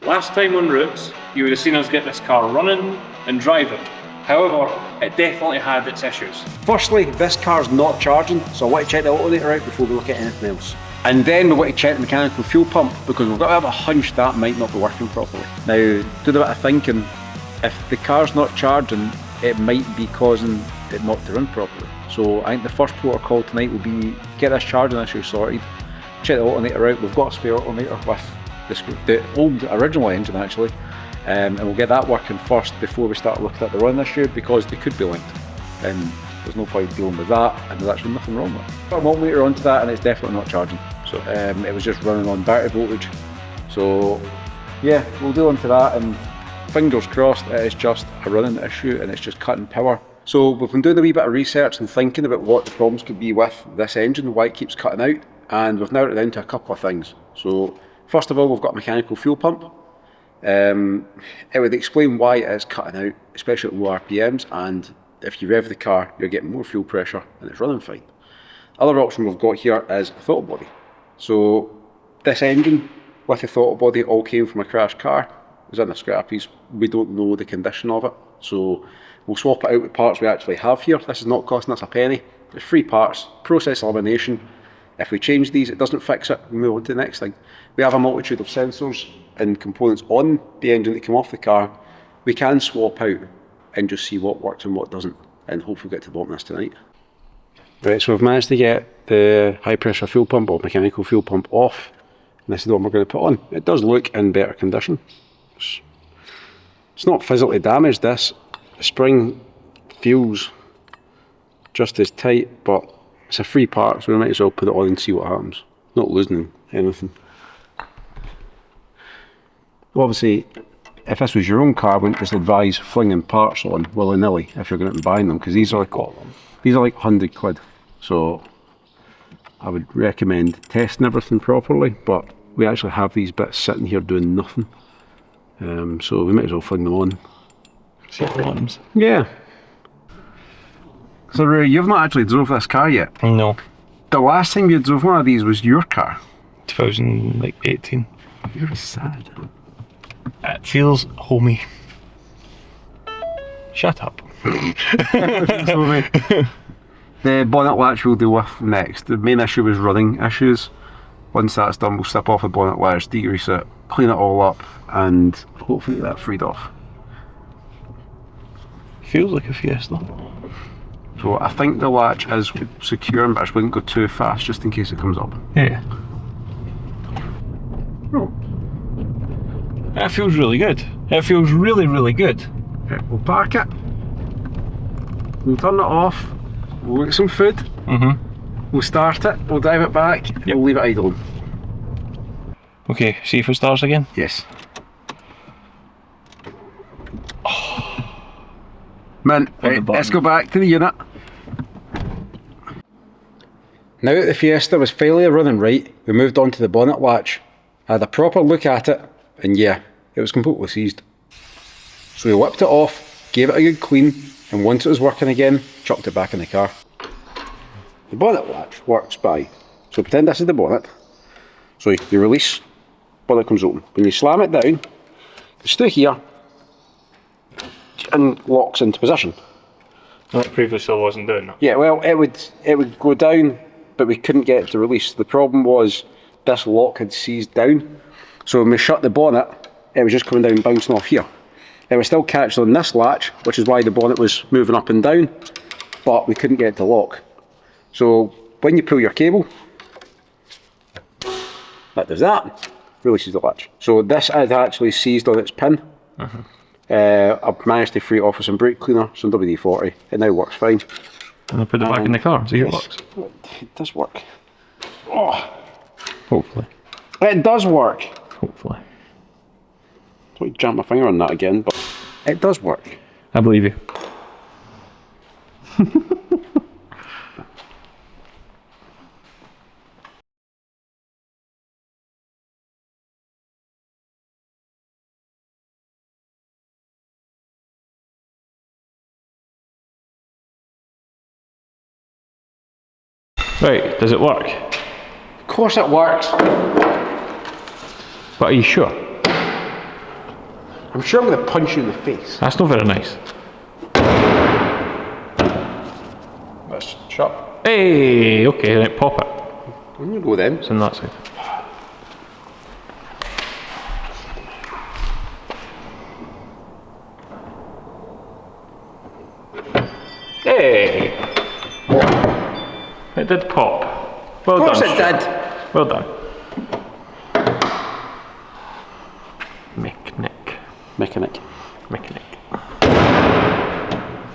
Last time on routes, you would have seen us get this car running and drive it. However, it definitely had its issues. Firstly, this car's not charging, so I want to check the alternator out before we look at anything else. And then we want to check the mechanical fuel pump, because we've got to have a hunch that might not be working properly. Now, do a bit of thinking. If the car's not charging, it might be causing it not to run properly. So I think the first protocol tonight will be get this charging issue sorted, check the alternator out. We've got a spare alternator with the old original engine actually, and we'll get that working first before we start looking at the run issue, because they could be linked and there's no point dealing with that, and there's actually nothing wrong with it. Got a alternator onto that and it's definitely not charging, so it was just running on battery voltage. So yeah, we'll deal into that, and fingers crossed it is just a running issue and it's just cutting power. So we've been doing a wee bit of research and thinking about what the problems could be with this engine, why it keeps cutting out, and we've narrowed it down to a couple of things. So first of all, we've got a mechanical fuel pump. It would explain why it is cutting out, especially at low RPMs, and if you rev the car, you're getting more fuel pressure and it's running fine. Other option we've got here is a throttle body. So this engine with the throttle body all came from a crashed car. It was in the scrappies. We don't know the condition of it, so we'll swap it out with parts we actually have here. This is not costing us a penny. There's 3 parts, process elimination. If we change these, it doesn't fix it, we move on to the next thing. We have a multitude of sensors and components on the engine that come off the car. We can swap out and just see what works and what doesn't, and hopefully get to the bottom of this tonight. Right, so we've managed to get the high pressure fuel pump or mechanical fuel pump off, and this is the one we're going to put on. It does look in better condition. It's not physically damaged, this. The spring feels just as tight, but it's a free part, so we might as well put it on and see what happens. Not losing anything. Obviously, if this was your own car, I wouldn't just advise flinging parts on willy-nilly if you're going out and buying them, because these are like 100 quid. So I would recommend testing everything properly, but we actually have these bits sitting here doing nothing. So we might as well fling them on. See what happens. Yeah. So Ray, you've not actually drove this car yet. No. The last time you drove one of these was your car. 2018. You're sad. It feels homey. Shut up. The bonnet latch we'll deal with next. The main issue was running issues. Once that's done, we'll slip off the bonnet latch, degrease it, clean it all up, and hopefully get that freed off. Feels like a Fiesta. So I think the latch is secure, but I just wouldn't go too fast just in case it comes up. Yeah. Oh. That feels really good. It feels really, really good. Okay, we'll park it. We'll turn it off. We'll get some food. We'll start it. We'll drive it back. Yep. We'll leave it idling. Okay, see if it starts again? Yes. Oh. Mint. Right, let's go back to the unit. Now that the Fiesta was finally running right, we moved on to the bonnet latch. I had a proper look at it, and yeah, it was completely seized. So we whipped it off, gave it a good clean, and once it was working again, chucked it back in the car. The bonnet latch works by, so pretend this is the bonnet. So you release, bonnet comes open. When you slam it down, it's through here, and locks into position. Previously I wasn't doing that. Yeah, well, it would go down, but we couldn't get it to release. The problem was this lock had seized down, so when we shut the bonnet, it was just coming down, bouncing off here. It was still catched on this latch, which is why the bonnet was moving up and down, but we couldn't get it to lock. So when you pull your cable, that does that, releases the latch. So this is actually seized on its pin. I've managed to free it off with some brake cleaner, some WD-40. It now works fine. And I put it back in the car, see if it works. It does work. Oh. Hopefully. It does work. Hopefully. Don't jam my finger on that again, but it does work. I believe you. Right, does it work? Of course it works. But are you sure? I'm sure I'm going to punch you in the face. That's not very nice. Let's shut. Hey, okay, right, pop it. I'm going to go then. It's on that side. Hey! It did pop. Well done. Of course it Stuart. did. Well done. Mechanic.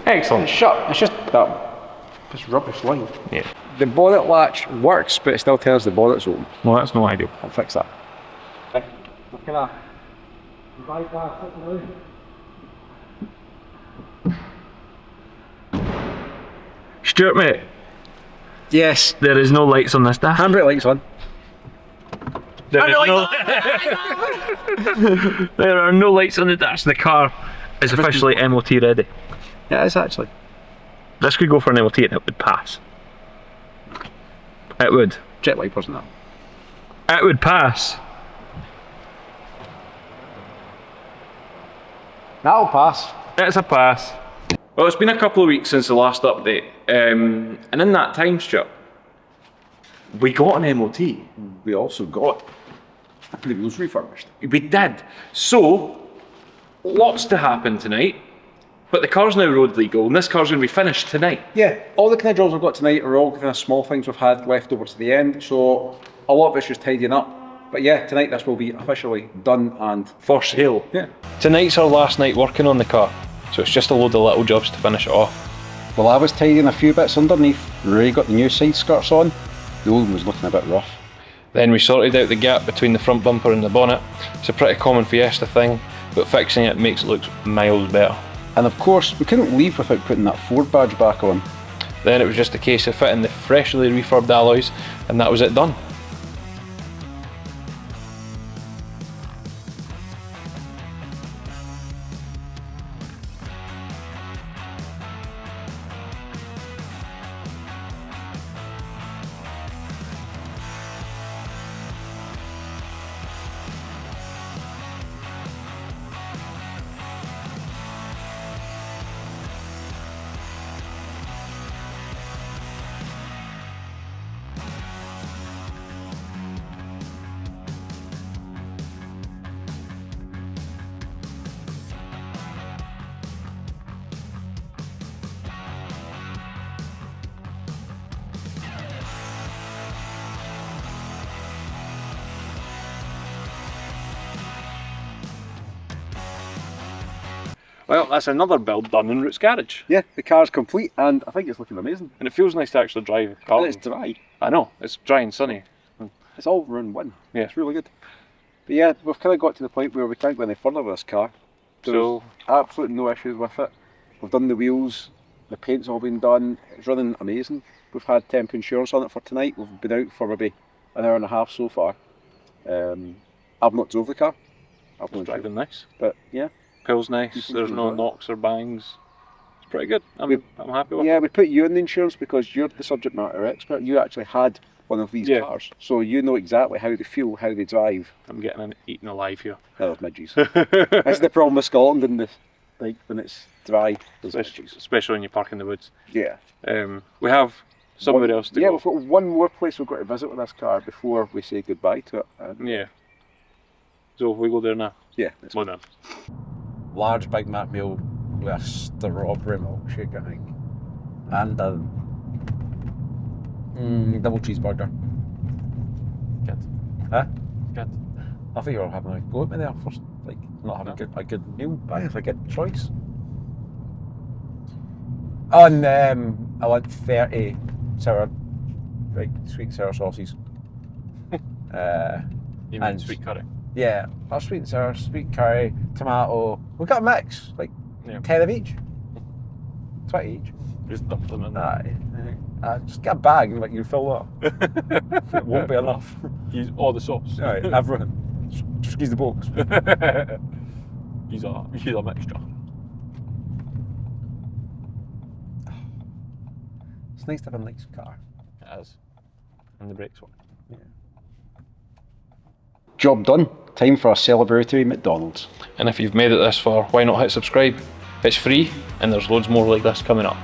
Excellent. Shut. It's just that. This rubbish line. Yeah. The bonnet latch works, but it still tells the bonnet's open. Well, that's no ideal. I'll fix that. Look at that. Stuart, mate, Yes. there is no lights on this dash. Handbrake lights on. There are no lights on the dash. The car is officially MOT ready. Yeah, it is actually. This could go for an MOT and it would pass. It would. Jet wipers and that. It would pass. That'll pass. It's a pass. Well, it's been a couple of weeks since the last update, and in that time, Stuart, we got an MOT. We also got the wheels refurbished. We did. So, lots to happen tonight, but the car's now road legal, and this car's going to be finished tonight. Yeah, all the kind of jobs we've got tonight are all kind of small things we've had left over to the end, so a lot of it's just tidying up. But yeah, tonight this will be officially done and For sale. yeah. Tonight's our last night working on the car, so it's just a load of little jobs to finish it off. Well, I was tidying a few bits underneath. Ray got the new side skirts on. The old one was looking a bit rough. Then we sorted out the gap between the front bumper and the bonnet. It's a pretty common Fiesta thing, but fixing it makes it look miles better. And of course, we couldn't leave without putting that Ford badge back on. Then it was just a case of fitting the freshly refurbed alloys, and that was it done. Well, that's another build done in Roots Garage. Yeah, the car's complete and I think it's looking amazing. And it feels nice to actually drive a car. And it's dry. I know, it's dry and sunny. It's all round one. Yeah. It's really good. But yeah, we've kind of got to the point where we can't go any further with this car. So, Absolutely no issues with it. We've done the wheels, the paint's all been done, it's running amazing. We've had temp insurance on it for tonight. We've been out for maybe an hour and a half so far. I've not drove the car. I've it's not driven. driving nice. But yeah. Feels nice, can there's do no that. knocks or bangs. It's pretty good. I'm happy with it. Yeah, we put you in the insurance because you're the subject matter expert. You actually had one of these Yeah. cars. So you know exactly how they feel, how they drive. I'm getting eaten alive here. They're midges. That's the problem with Scotland in this, like when it's dry, there's midges. Especially when you park in the woods. Yeah. We have somewhere else to Yeah, go. we've got one more place we've got to visit with this car before we say goodbye to it. Yeah. So we go there now. Yeah. Well done. Large Big Mac meal with a strawberry milkshake, I think. And a double cheeseburger. Good. Huh? Good. I think you're having a go at me there first, like not having a good meal, but it's a good choice. And I want 30 sour, like sweet and sour sauces. You mean And- sweet curry? Yeah, that's sweet and sour, sweet curry, tomato. We've got a mix, like Yeah. 10 of each. 20 each. Just dump them in there. Aye. Just get a bag and like you fill up. It won't be enough. Use all the sauce. Right, everything. Just squeeze the box. Use a mixture. It's nice to have a nice car. It is. And the brakes work. Job done. Time for a celebratory McDonald's. And if you've made it this far, why not hit subscribe? It's free and there's loads more like this coming up.